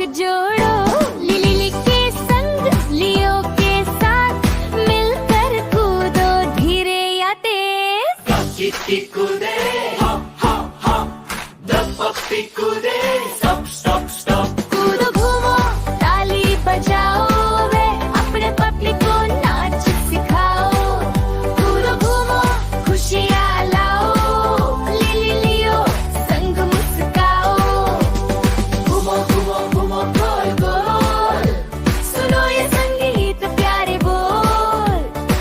जोड़ो, लिली के संग लियो के साथ मिलकर कूदो, धीरे या तेज। किट्टी कूदे हॉप हॉप हॉप, द पप्पी कूदे स्टॉप स्टॉप स्टॉप। कूदो घूमो ताली बजाओ वे, अपने पप्पी को नाच सिखाओ। कूदो घूमो खुशियाँ लाओ, लिली लियो संग मुस्काओ। घूमो घूमो घूमो गोल गोल, सुनो ये संगीत प्यारे बोल,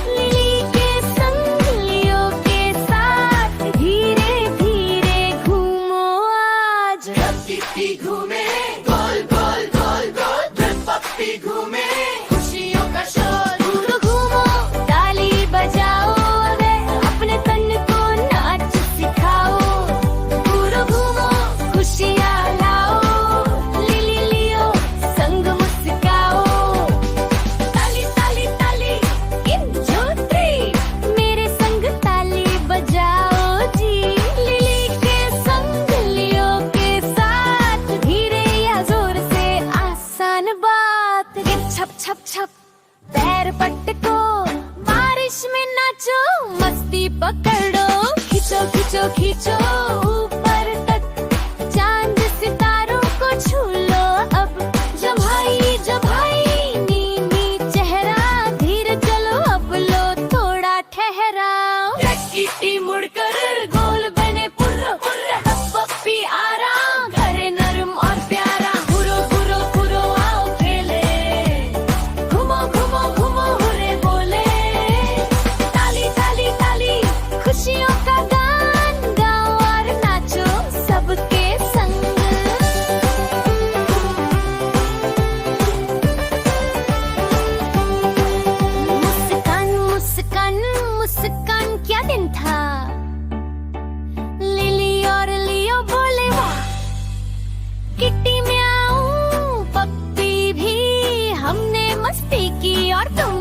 लिली के संग लियो के साथ धीरे धीरे घूमो आज। किट्टी घूमे गोल गोल गोल गोल, द पप्पी घूमे खुशियों का शोर। कूदो घूमो ताली बजाओ वे, अपने तन को नाच सिखाओ। कूदो घूमो खुशियाँ लाओ, लिली लियो संग मुस्काओ। ताली ताली ताली 1 2 3, मेरे संग ताली बजाओ जी। लिली के संग लियो के साथ धीरे या जोर से आसान बात। छप छप छप पैर पटको, बारिश में नाचो मस्ती पकड़ो। खींचो खींचो खींचो ऊपर तक, चांद सितारों को छू लो अब। जब भाई नीनी चेहरा, धीरे चलो अब लो थोड़ा ठहराओ। किट्टी मुड़कर गोल बने पुर्र पुर्र, पप्पी आराम करे नरम और प्यारा। घुरो घुरो घुरो आओ खेले, घुमो घुमो घुमो हुर्रे बोले। ताली ताली ताली खुशियों का गान गाओ और नाचो सबके संग। मुस्कान मुस्कान मुस्कान क्या दिन था, लिली और लियो बोले वाह। किट्टी म्याऊं पप्पी भी, हमने मस्ती की और तुम